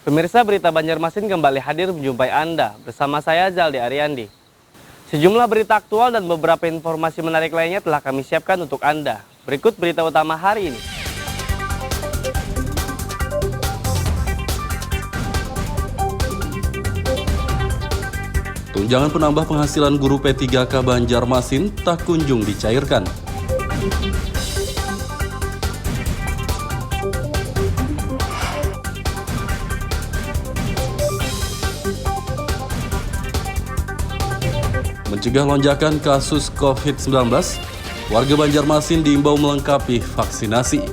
Pemirsa, berita Banjarmasin kembali hadir menjumpai Anda bersama saya Zaldi Ariandi. Sejumlah berita aktual dan beberapa informasi menarik lainnya telah kami siapkan untuk Anda. Berikut berita utama hari ini. Tunjangan penambah penghasilan guru P3K Banjarmasin tak kunjung dicairkan. Mencegah lonjakan kasus COVID-19, warga Banjarmasin diimbau melengkapi vaksinasi.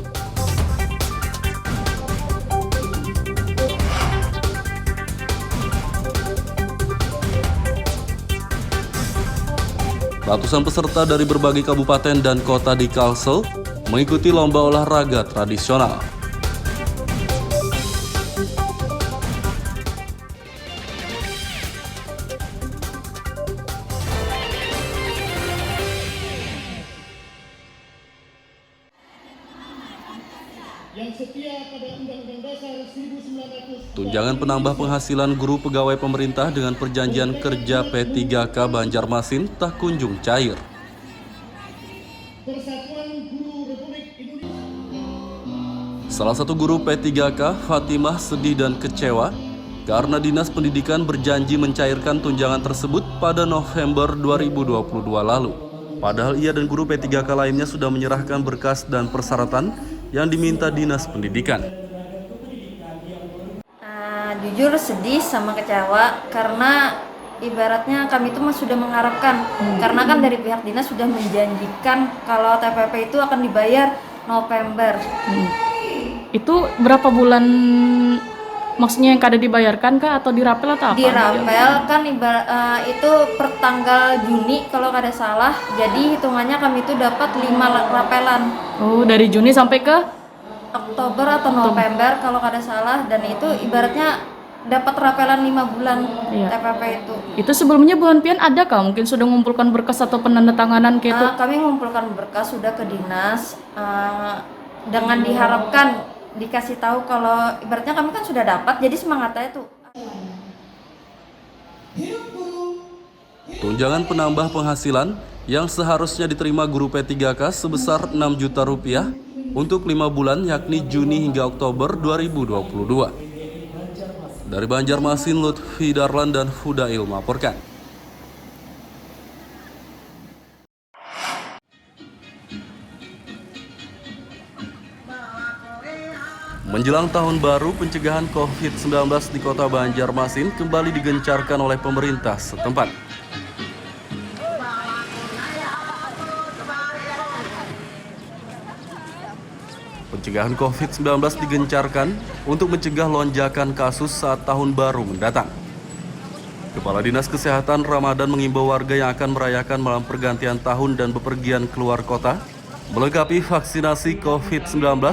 Ratusan peserta dari berbagai kabupaten dan kota di Kalsel mengikuti lomba olahraga tradisional. Tunjangan penambah penghasilan guru pegawai pemerintah dengan perjanjian kerja P3K Banjarmasin tak kunjung cair. Salah satu guru P3K, Fatimah, sedih dan kecewa karena Dinas Pendidikan berjanji mencairkan tunjangan tersebut pada November 2022 lalu. Padahal ia dan guru P3K lainnya sudah menyerahkan berkas dan persyaratan yang diminta Dinas Pendidikan. Jujur sedih sama kecewa karena ibaratnya kami itu sudah mengharapkan karena kan dari pihak dinas sudah menjanjikan kalau TPP itu akan dibayar November. Itu berapa bulan maksudnya yang kada dibayarkan kah atau dirapel atau apa? Dirapel kan itu per tanggal Juni kalau kada salah. Jadi hitungannya kami itu dapat 5 rapelan. Oh, dari Juni sampai ke Oktober atau November kalau kada salah, dan itu ibaratnya dapat rapelan 5 bulan TPP itu. Itu sebelumnya bulan pian ada kah? Mungkin sudah mengumpulkan berkas atau penandatanganan kayak itu? Kami mengumpulkan berkas sudah ke dinas dengan diharapkan dikasih tahu kalau ibaratnya kami kan sudah dapat, jadi semangatnya itu. Tunjangan penambah penghasilan yang seharusnya diterima guru P3K sebesar Rp6 juta untuk 5 bulan yakni Juni hingga Oktober 2022. Dari Banjarmasin, Lutfi Darlan dan Fudail melaporkan. Menjelang tahun baru, pencegahan COVID-19 di kota Banjarmasin kembali digencarkan oleh pemerintah setempat. Pencegahan COVID-19 digencarkan untuk mencegah lonjakan kasus saat tahun baru mendatang. Kepala Dinas Kesehatan Ramadan mengimbau warga yang akan merayakan malam pergantian tahun dan bepergian keluar kota melengkapi vaksinasi COVID-19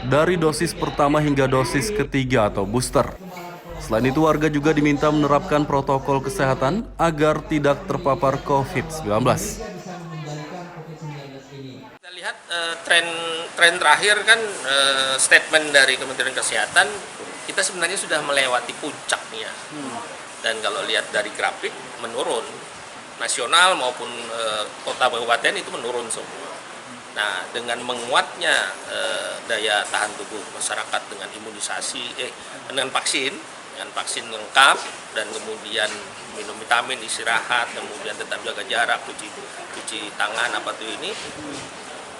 dari dosis pertama hingga dosis ketiga atau booster. Selain itu, warga juga diminta menerapkan protokol kesehatan agar tidak terpapar COVID-19. Kita lihat tren terakhir kan statement dari Kementerian Kesehatan, kita sebenarnya sudah melewati puncaknya. Dan kalau lihat dari grafik menurun, nasional maupun kota kabupaten itu menurun semua. Nah, dengan menguatnya daya tahan tubuh masyarakat dengan imunisasi, dengan vaksin lengkap, dan kemudian minum vitamin, istirahat, kemudian tetap jaga jarak, cuci tangan, apa tuh ini.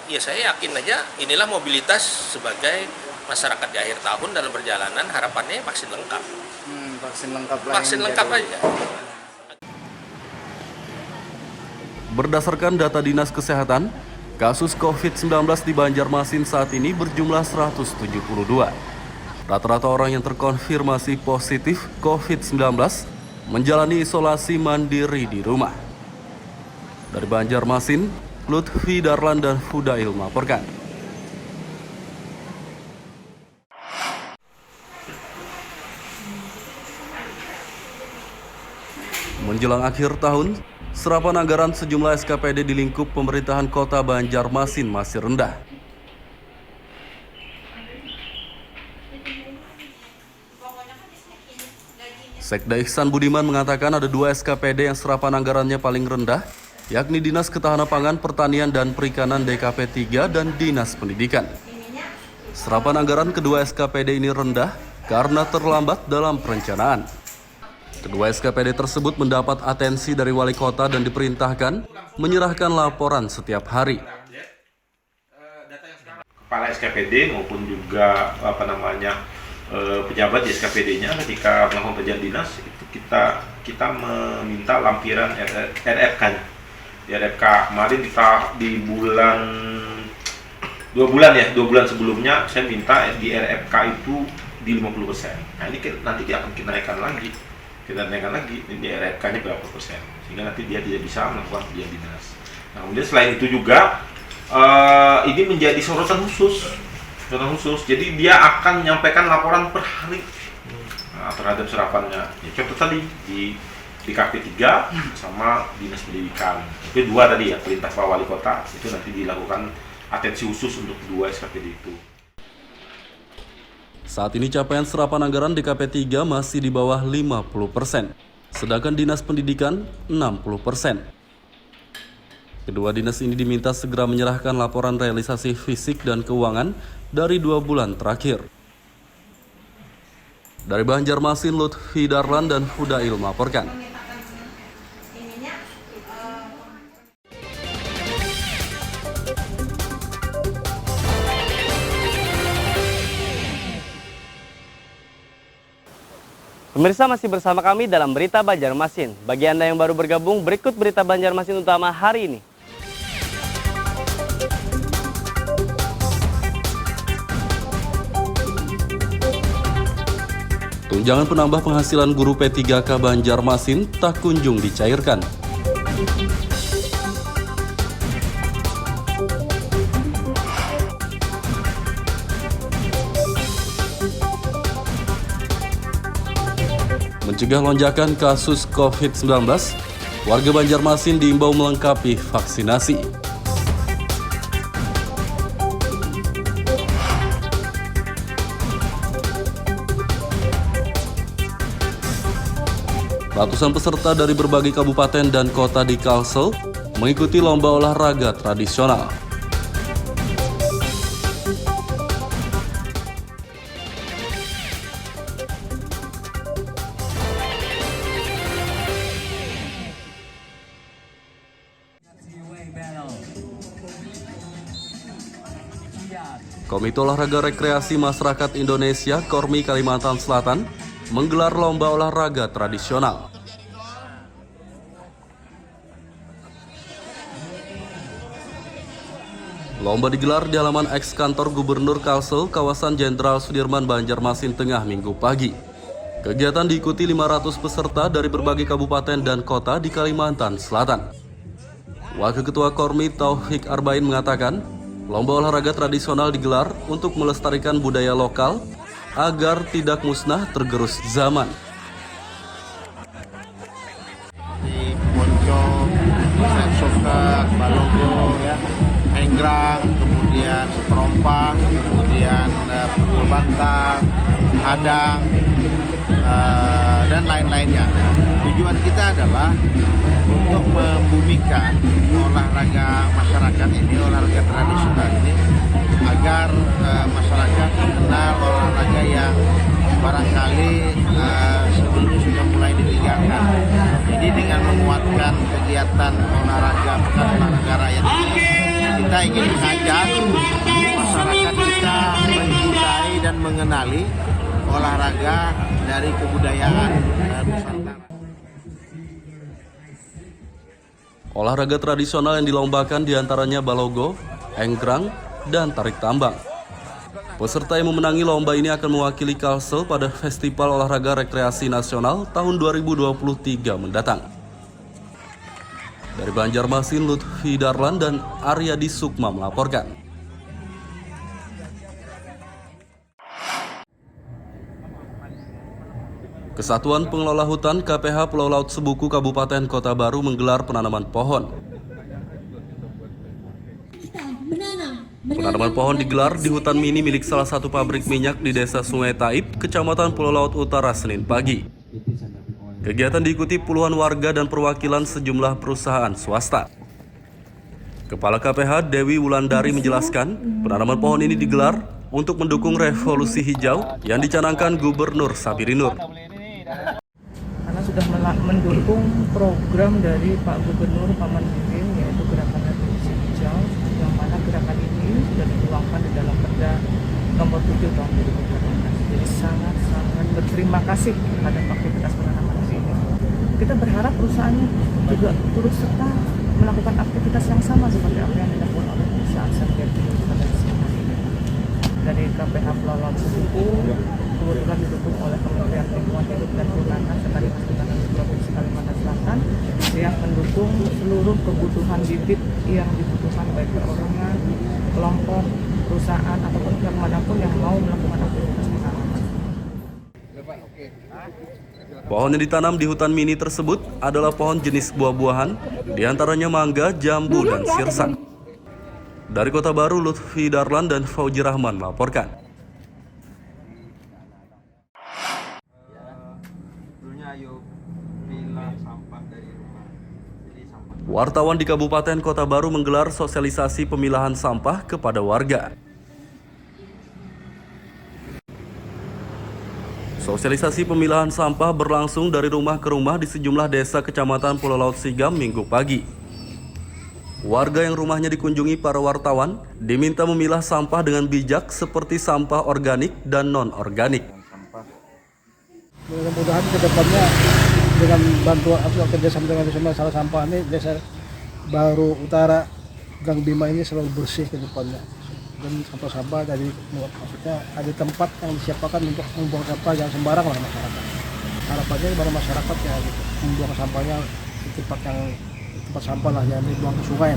Ya saya yakin aja inilah mobilitas sebagai masyarakat di akhir tahun dalam perjalanan, harapannya vaksin lengkap. Vaksin lengkap aja. Berdasarkan data Dinas Kesehatan, kasus COVID-19 di Banjarmasin saat ini berjumlah 172. Rata-rata orang yang terkonfirmasi positif COVID-19 menjalani isolasi mandiri di rumah. Dari Banjarmasin, Lutfi Darlan dan Fudail melaporkan. Menjelang akhir tahun, serapan anggaran sejumlah SKPD di lingkup pemerintahan kota Banjarmasin masih rendah. Sekda Ihsan Budiman mengatakan ada 2 SKPD yang serapan anggarannya paling rendah, yakni Dinas Ketahanan Pangan, Pertanian, dan Perikanan DKP 3 dan Dinas Pendidikan. Serapan anggaran kedua SKPD ini rendah karena terlambat dalam perencanaan. Kedua SKPD tersebut mendapat atensi dari wali kota dan diperintahkan menyerahkan laporan setiap hari. Kepala SKPD maupun juga pejabat di SKPD-nya ketika melakukan pekerjaan dinas itu kita meminta lampiran RFK-nya. Di RFK kemarin di bulan 2 bulan sebelumnya saya minta di RFK itu di 50%. Nah ini nanti dia akan kita naikkan lagi di RFK-nya berapa persen sehingga nanti dia tidak bisa melakukan pekerjaan dinas. Nah kemudian selain itu juga ini menjadi sorotan khusus. Jadi dia akan menyampaikan laporan per hari terhadap serapannya. Ya, contoh tadi di KP 3 sama Dinas Pendidikan. Itu 2 tadi ya, perintah Pak Wali Kota itu nanti dilakukan atensi khusus untuk 2 SKPD itu. Saat ini capaian serapan anggaran di KP 3 masih di bawah 50%, sedangkan Dinas Pendidikan 60%. Kedua dinas ini diminta segera menyerahkan laporan realisasi fisik dan keuangan dari 2 bulan terakhir. Dari Banjarmasin, Lutfi Darlan dan Hudail melaporkan. Pemirsa masih bersama kami dalam Berita Banjarmasin. Bagi Anda yang baru bergabung, berikut Berita Banjarmasin utama hari ini. Tunjangan penambah penghasilan guru P3K Banjarmasin tak kunjung dicairkan. Mencegah lonjakan kasus COVID-19, warga Banjarmasin diimbau melengkapi vaksinasi. Ratusan peserta dari berbagai kabupaten dan kota di Kalsel mengikuti lomba olahraga tradisional. Komite Olahraga Rekreasi Masyarakat Indonesia Kormi Kalimantan Selatan menggelar lomba olahraga tradisional. Lomba digelar di halaman eks kantor Gubernur Kalsel, kawasan Jenderal Sudirman, Banjarmasin Tengah, Minggu pagi. Kegiatan diikuti 500 peserta dari berbagai kabupaten dan kota di Kalimantan Selatan. Wakil Ketua Kormi Taufiq Arbain mengatakan, lomba olahraga tradisional digelar untuk melestarikan budaya lokal agar tidak musnah tergerus zaman. Di Poncong, Soka, Balogo, Enggrang, kemudian Seterompang, kemudian Pukul Bantang, Hadang, dan lain-lainnya. Tujuan kita adalah untuk membumikan olahraga masyarakat ini, olahraga tradisional ini, agar masyarakat mengenal olahraga yang barangkali sebelumnya sudah mulai ditinggalkan. Jadi dengan menguatkan kegiatan olahraga pekan olahraga rakyat ini, kita ingin mengajak masyarakat kita mencintai dan mengenali olahraga dari kebudayaan Nusantara. Olahraga tradisional yang dilombakan diantaranya balogo, enggrang, dan tarik tambang. Peserta yang memenangi lomba ini akan mewakili Kalsel pada Festival Olahraga Rekreasi Nasional tahun 2023 mendatang. Dari Banjarmasin, Lutfi Darlan dan Aryadi Sukma melaporkan. Kesatuan Pengelola Hutan KPH Pulau Laut Sebuku Kabupaten Kota Baru menggelar penanaman pohon. Penanaman pohon digelar di hutan mini milik salah satu pabrik minyak di Desa Sungai Taib, Kecamatan Pulau Laut Utara, Senin pagi. Kegiatan diikuti puluhan warga dan perwakilan sejumlah perusahaan swasta. Kepala KPH Dewi Wulandari menjelaskan, penanaman pohon ini digelar untuk mendukung revolusi hijau yang dicanangkan Gubernur Sabirinur. Karena sudah mendukung program dari Pak Gubernur Paman Birin, yaitu Gerakan Revolusi Hijau, yang mana gerakan ini sudah dituangkan di dalam Perda nomor 7 tahun 2018. Jadi sangat berterima kasih pada aktivitas penanaman ini. Kita berharap perusahaannya juga turut serta melakukan aktivitas yang sama seperti apa yang dilakukan oleh perusahaan Sanjati pada kesempatan ini. Dari KPH Pulau Suku kebetulan didukung oleh Kementerian Lingkungan Hidup dan Kehutanan serta Dinas Kehutanan Provinsi Kalimantan Selatan yang mendukung seluruh kebutuhan bibit yang dibutuhkan baik perorangan, kelompok, perusahaan ataupun pihak manapun yang mau melakukan aktivitas penanaman. Pohon yang ditanam di hutan mini tersebut adalah pohon jenis buah-buahan, diantaranya mangga, jambu, dan sirsak. Dari Kota Baru, Lutfi Darlan dan Fauji Rahman melaporkan. Wartawan di Kabupaten Kota Baru menggelar sosialisasi pemilahan sampah kepada warga. Sosialisasi pemilahan sampah berlangsung dari rumah ke rumah di sejumlah desa Kecamatan Pulau Laut Sigam Minggu pagi. Warga yang rumahnya dikunjungi para wartawan diminta memilah sampah dengan bijak seperti sampah organik dan non-organik. Mudah-mudahan ke depannya dengan bantuan atau kerjasama dengan desa masalah sampah ini, Desa Baru Utara Gang Bima ini selalu bersih ke depannya. Dan sampah-sampah dari maksudnya ada tempat yang disiapkan untuk membuang sampah yang sembarang lah masyarakat. Harapannya kepada masyarakat ya gitu, membuang sampahnya di tempat sampah lah, jangan dibuang ke sungai.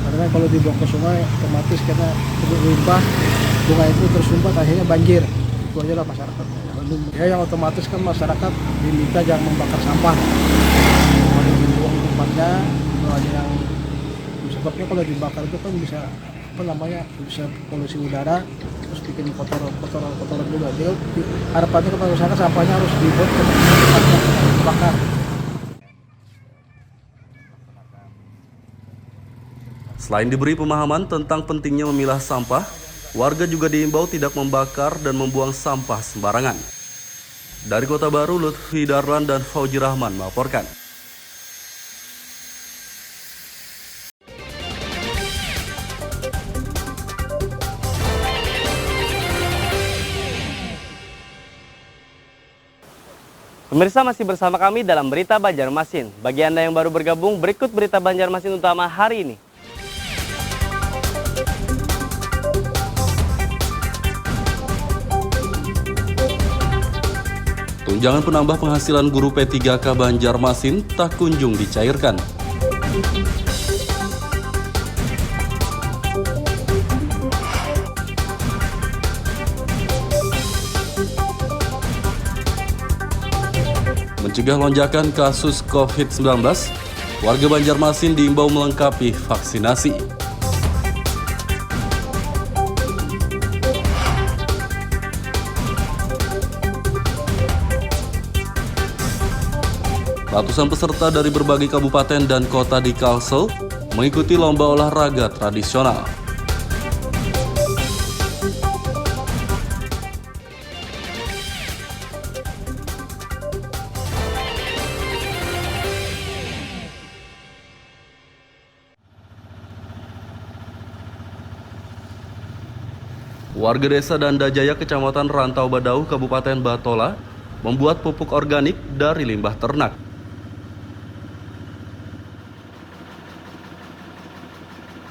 Karena kalau dibuang ke sungai otomatis karena limbah sungai itu tersumbat akhirnya banjir. Itu aja lah masyarakat. Ya yang otomatis kan masyarakat diminta jangan membakar sampah. Kalau dibuang ke tempatnya, kalau ada yang sebabnya kalau dibakar itu kan bisa bisa polusi udara, terus bikin kotoran juga. Jadi harapannya kepada masyarakat sampahnya harus dibuat ke tempat yang dibakar. Selain diberi pemahaman tentang pentingnya memilah sampah, warga juga diimbau tidak membakar dan membuang sampah sembarangan. Dari Kota Baru, Lutfi Darlan dan Fauji Rahman melaporkan. Pemirsa masih bersama kami dalam Berita Banjarmasin. Bagi Anda yang baru bergabung, berikut Berita Banjarmasin utama hari ini. Tunjangan penambah penghasilan guru P3K Banjarmasin tak kunjung dicairkan. Mencegah lonjakan kasus COVID-19, warga Banjarmasin diimbau melengkapi vaksinasi. Ratusan peserta dari berbagai kabupaten dan kota di Kalsel mengikuti lomba olahraga tradisional. Warga desa Dandajaya, Kecamatan Rantau Badau, Kabupaten Batola, membuat pupuk organik dari limbah ternak.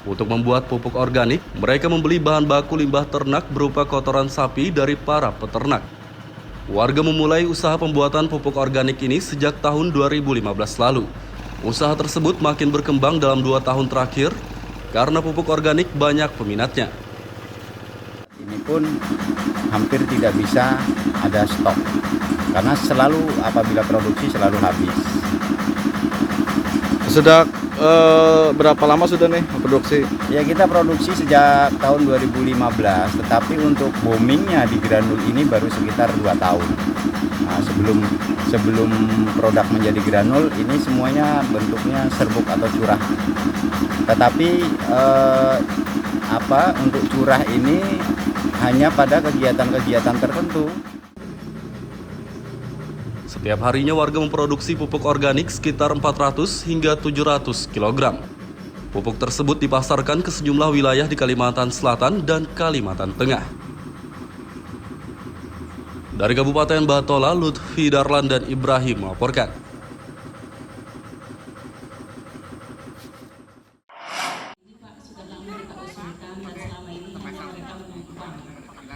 Untuk membuat pupuk organik, mereka membeli bahan baku limbah ternak berupa kotoran sapi dari para peternak. Warga memulai usaha pembuatan pupuk organik ini sejak tahun 2015 lalu. Usaha tersebut makin berkembang dalam 2 tahun terakhir karena pupuk organik banyak peminatnya. Ini pun hampir tidak bisa ada stok, karena selalu apabila produksi selalu habis. Sudah berapa lama sudah nih produksi? Ya kita produksi sejak tahun 2015, tetapi untuk boomingnya di granul ini baru sekitar 2 tahun. Nah, sebelum produk menjadi granul ini semuanya bentuknya serbuk atau curah. Tetapi untuk curah ini hanya pada kegiatan-kegiatan tertentu. Setiap harinya warga memproduksi pupuk organik sekitar 400 hingga 700 kg. Pupuk tersebut dipasarkan ke sejumlah wilayah di Kalimantan Selatan dan Kalimantan Tengah. Dari Kabupaten Batola, Lutfi Darlan dan Ibrahim melaporkan.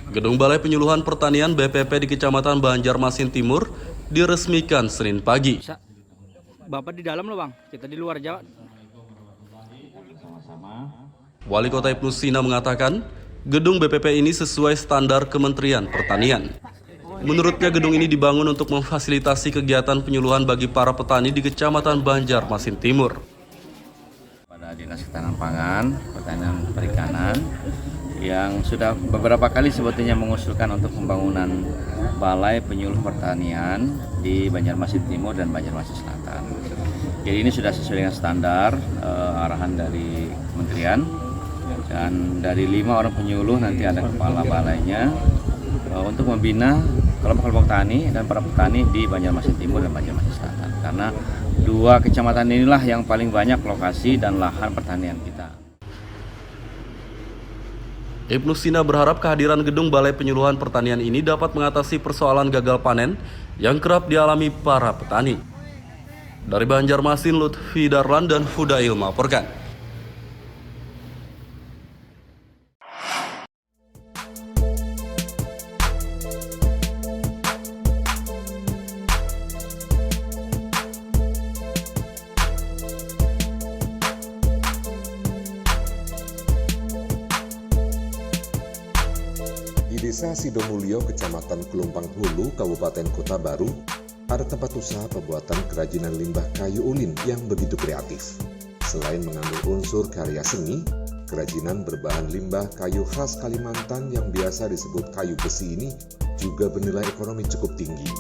Gedung Balai Penyuluhan Pertanian BPP di Kecamatan Banjarmasin Timur diresmikan Senin pagi. Bapak di dalam loh Bang, kita di luar Jawa. Wali Kota Ibnu Sina mengatakan, gedung BPP ini sesuai standar Kementerian Pertanian. Menurutnya gedung ini dibangun untuk memfasilitasi kegiatan penyuluhan bagi para petani di Kecamatan Banjarmasin Timur. Pada Dinas Ketahanan Pangan, Pertanian Perikanan, yang sudah beberapa kali sebetulnya mengusulkan untuk pembangunan Balai Penyuluh Pertanian di Banjarmasin Timur dan Banjarmasin Selatan. Jadi ini sudah sesuai dengan standar arahan dari kementerian, dan dari 5 orang penyuluh nanti ada kepala balainya untuk membina kelompok-kelompok tani dan para petani di Banjarmasin Timur dan Banjarmasin Selatan. Karena 2 kecamatan inilah yang paling banyak lokasi dan lahan pertanian kita. Ibnu Sina berharap kehadiran gedung Balai Penyuluhan Pertanian ini dapat mengatasi persoalan gagal panen yang kerap dialami para petani. Dari Banjarmasin, Lutfi Darlan dan Fudail melaporkan. Di Desa Sidomulyo, Kecamatan Kelumpang Hulu, Kabupaten Kota Baru, ada tempat usaha pembuatan kerajinan limbah kayu ulin yang begitu kreatif. Selain mengandung unsur karya seni, kerajinan berbahan limbah kayu khas Kalimantan yang biasa disebut kayu besi ini juga bernilai ekonomi cukup tinggi.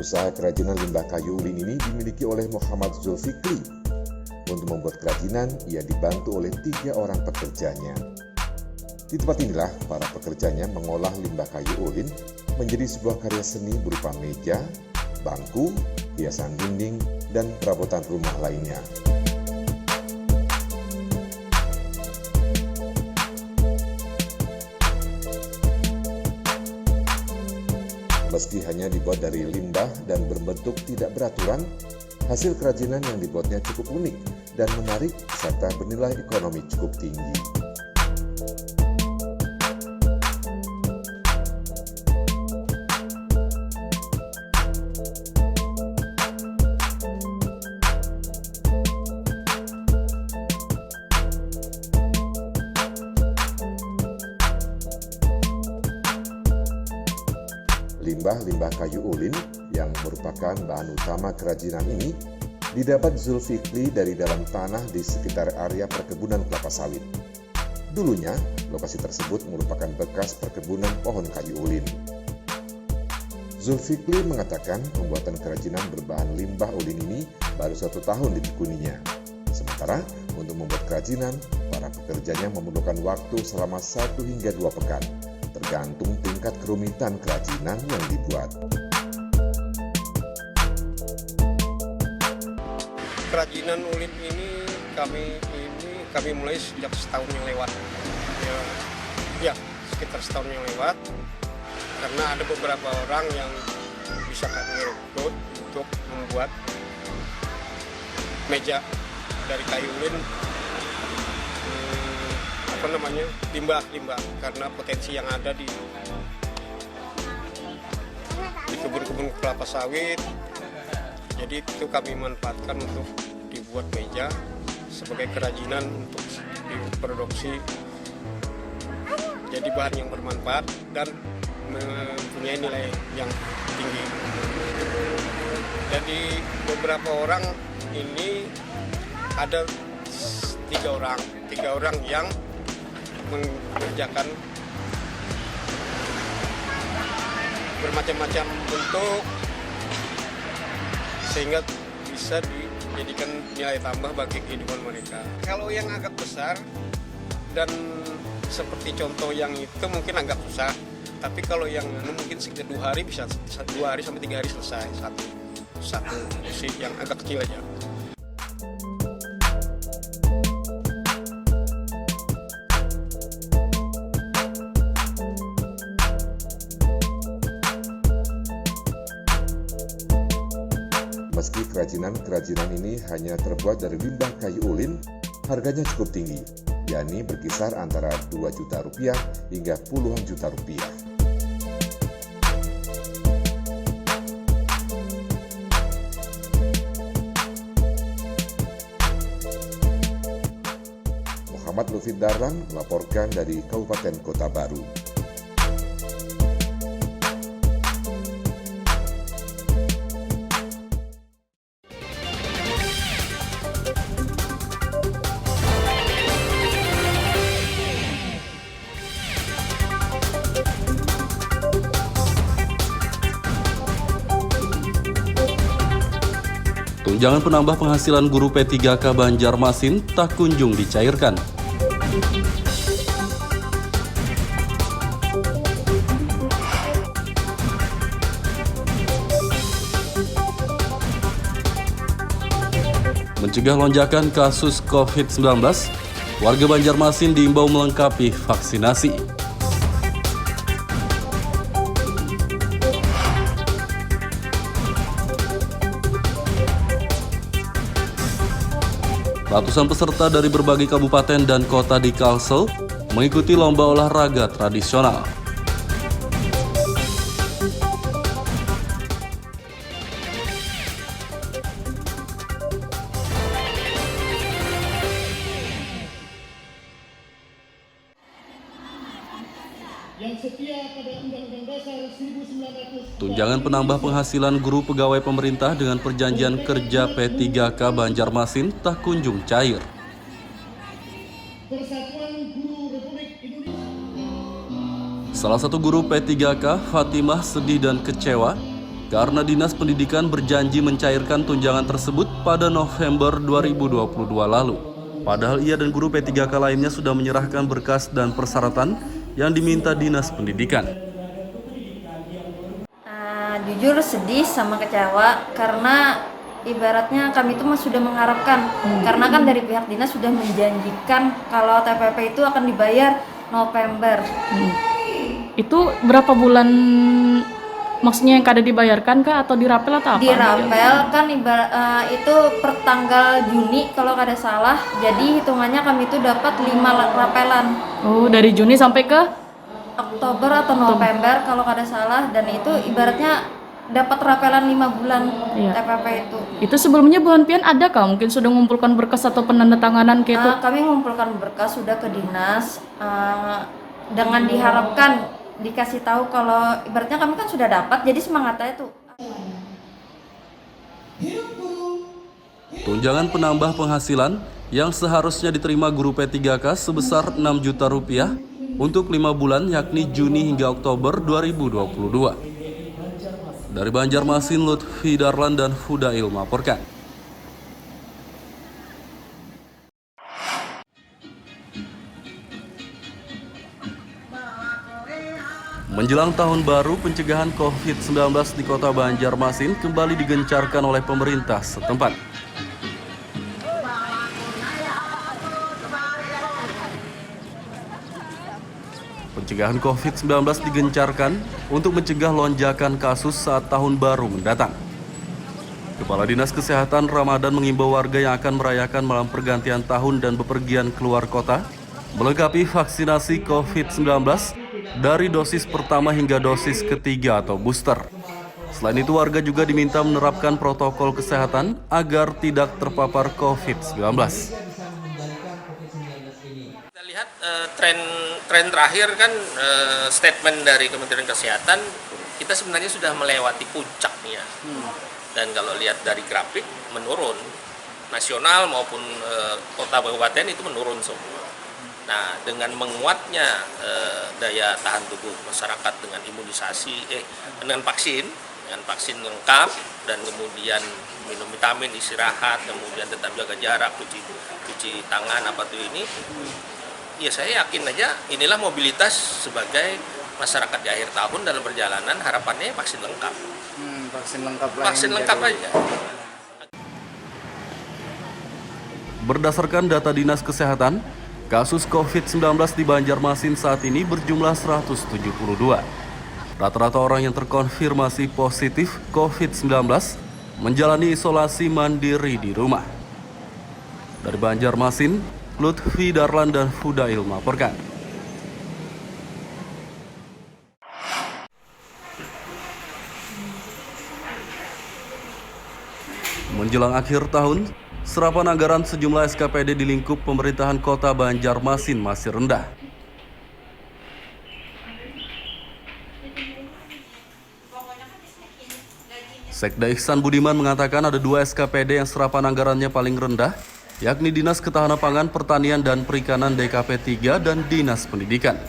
Usaha kerajinan limbah kayu ulin ini dimiliki oleh Muhammad Zulfikri. Untuk membuat kerajinan, ia dibantu oleh 3 orang pekerjanya. Di tempat inilah para pekerjanya mengolah limbah kayu ulin menjadi sebuah karya seni berupa meja, bangku, hiasan dinding, dan perabotan rumah lainnya. Meski hanya dibuat dari limbah dan berbentuk tidak beraturan, hasil kerajinan yang dibuatnya cukup unik dan menarik serta bernilai ekonomi cukup tinggi. Limbah kayu ulin yang merupakan bahan utama kerajinan ini didapat Zulfikri dari dalam tanah di sekitar area perkebunan kelapa sawit. Dulunya, lokasi tersebut merupakan bekas perkebunan pohon kayu ulin. Zulfikri mengatakan pembuatan kerajinan berbahan limbah ulin ini baru 1 tahun ditekuninya. Sementara untuk membuat kerajinan, para pekerjanya memerlukan waktu selama 1 hingga 2 pekan. Tergantung tingkat kerumitan kerajinan yang dibuat. Kerajinan ulin ini kami mulai sejak setahun yang lewat. Ya, sekitar setahun yang lewat. Karena ada beberapa orang yang bisa kami rekrut untuk membuat meja dari kayu ulin. Limbah karena potensi yang ada di kebun-kebun kelapa sawit, jadi itu kami manfaatkan untuk dibuat meja sebagai kerajinan untuk diproduksi jadi bahan yang bermanfaat dan mempunyai nilai yang tinggi. Jadi beberapa orang ini ada tiga orang yang mengerjakan bermacam-macam bentuk sehingga bisa dijadikan nilai tambah bagi kehidupan mereka. Kalau yang agak besar dan seperti contoh yang itu mungkin agak susah, tapi kalau yang mungkin sekitar 2 hari bisa 2 hari sampai 3 hari selesai satu isi yang agak kecil aja. Meski kerajinan ini hanya terbuat dari limbah kayu ulin, harganya cukup tinggi, yakni berkisar antara 2 juta rupiah hingga puluhan juta rupiah. Muhammad Lutfi Darlan melaporkan dari Kabupaten Kota Baru. Tunjangan penambah penghasilan guru P3K Banjarmasin tak kunjung dicairkan. Mencegah lonjakan kasus COVID-19, warga Banjarmasin diimbau melengkapi vaksinasi. Ratusan peserta dari berbagai kabupaten dan kota di Kalsel mengikuti lomba olahraga tradisional. Tunjangan penambah penghasilan guru pegawai pemerintah dengan perjanjian kerja P3K Banjarmasin tak kunjung cair. Salah satu guru P3K, Fatimah, sedih dan kecewa karena Dinas Pendidikan berjanji mencairkan tunjangan tersebut pada November 2022 lalu. Padahal ia dan guru P3K lainnya sudah menyerahkan berkas dan persyaratan yang diminta Dinas Pendidikan. Jujur sedih sama kecewa karena ibaratnya kami itu sudah mengharapkan karena kan dari pihak dinas sudah menjanjikan kalau TPP itu akan dibayar November. Itu berapa bulan maksudnya yang kada dibayarkan kah atau dirapel atau apa? Dirapel kan itu per tanggal Juni kalau kada salah. Jadi hitungannya kami itu dapat 5 rapelan. Oh, dari Juni sampai ke Oktober atau November kalau kada salah, dan itu ibaratnya dapat rapelan 5 bulan TPP itu. Itu sebelumnya Bu Hanpian ada kah? Mungkin sudah mengumpulkan berkas atau penandatanganan kayak itu? Kami mengumpulkan berkas sudah ke dinas dengan diharapkan dikasih tahu kalau ibaratnya kami kan sudah dapat, jadi semangatnya itu. Tunjangan penambah penghasilan yang seharusnya diterima guru P3K sebesar 6 juta rupiah untuk 5 bulan yakni Juni hingga Oktober 2022. Dari Banjarmasin, Lutfi Darlan dan Fudail melaporkan. Menjelang tahun baru, pencegahan COVID-19 di kota Banjarmasin kembali digencarkan oleh pemerintah setempat. Pencegahan COVID-19 digencarkan untuk mencegah lonjakan kasus saat tahun baru mendatang. Kepala Dinas Kesehatan Ramadan mengimbau warga yang akan merayakan malam pergantian tahun dan bepergian keluar kota melengkapi vaksinasi COVID-19 dari dosis pertama hingga dosis ketiga atau booster. Selain itu, warga juga diminta menerapkan protokol kesehatan agar tidak terpapar COVID-19. Kita lihat lihat tren terakhir kan statement dari Kementerian Kesehatan, kita sebenarnya sudah melewati puncaknya. Dan kalau lihat dari grafik menurun, nasional maupun kota kabupaten itu menurun semua. Nah, dengan menguatnya daya tahan tubuh masyarakat dengan imunisasi, dengan vaksin lengkap, dan kemudian minum vitamin, istirahat, kemudian tetap jaga jarak, cuci tangan, ya saya yakin aja inilah mobilitas sebagai masyarakat di akhir tahun dalam perjalanan, harapannya vaksin lengkap. Vaksin lengkap aja. Berdasarkan data Dinas Kesehatan, kasus COVID-19 di Banjarmasin saat ini berjumlah 172. Rata-rata orang yang terkonfirmasi positif COVID-19 menjalani isolasi mandiri di rumah. Dari Banjarmasin, Lutfi Darlan dan Fudail melaporkan. Menjelang akhir tahun, serapan anggaran sejumlah SKPD di lingkup pemerintahan Kota Banjarmasin masih rendah. Sekda Ihsan Budiman mengatakan ada 2 SKPD yang serapan anggarannya paling rendah, yakni Dinas Ketahanan Pangan, Pertanian, dan Perikanan DKP 3 dan Dinas Pendidikan.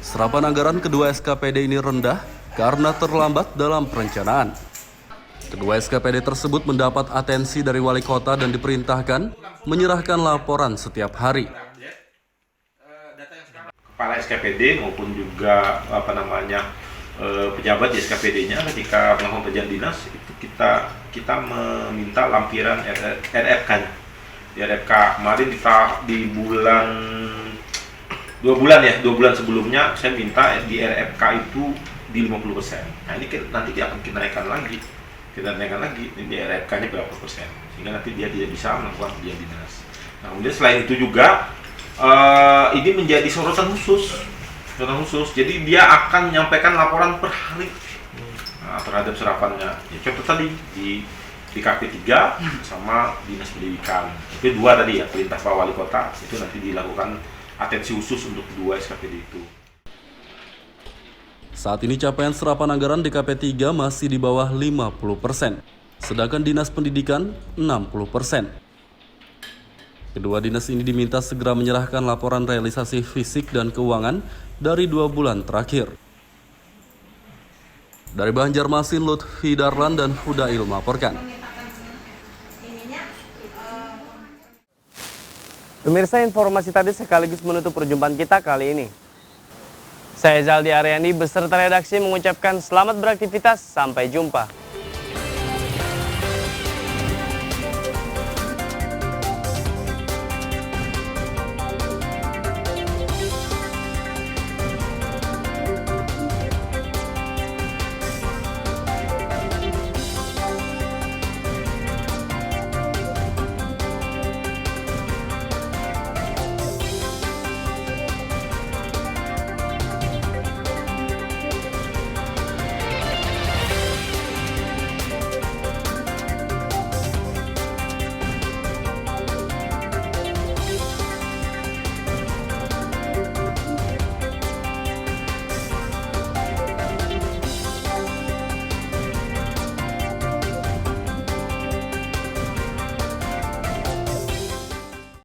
Serapan anggaran kedua SKPD ini rendah karena terlambat dalam perencanaan. Kedua SKPD tersebut mendapat atensi dari wali kota dan diperintahkan menyerahkan laporan setiap hari. Kepala SKPD maupun juga pejabat di SKPD-nya ketika melakukan pekerjaan dinas itu kita meminta lampiran RFK-nya. Di RFK kemarin di bulan 2 bulan sebelumnya saya minta di RFK itu di 50%. Nah ini nanti dia akan kita naikkan lagi di RFK-nya berapa persen sehingga nanti dia tidak bisa melakukan pekerjaan dinas. Nah kemudian selain itu juga ini menjadi sorotan khusus. Jadi dia akan menyampaikan laporan per hari terhadap serapannya. Ya, contoh tadi di DKP 3 sama Dinas Pendidikan. Itu 2 tadi ya, perintah Pak Wali Kota. Itu nanti dilakukan atensi khusus untuk 2 SKPD itu. Saat ini capaian serapan anggaran DKP 3 masih di bawah 50%, sedangkan Dinas Pendidikan 60%. Kedua dinas ini diminta segera menyerahkan laporan realisasi fisik dan keuangan dari 2 bulan terakhir. Dari Banjarmasin, Lutfi Darlan dan Fudail melaporkan. Pemirsa, informasi tadi sekaligus menutup perjumpaan kita kali ini. Saya Zaldi Aryani beserta redaksi mengucapkan selamat beraktivitas, sampai jumpa.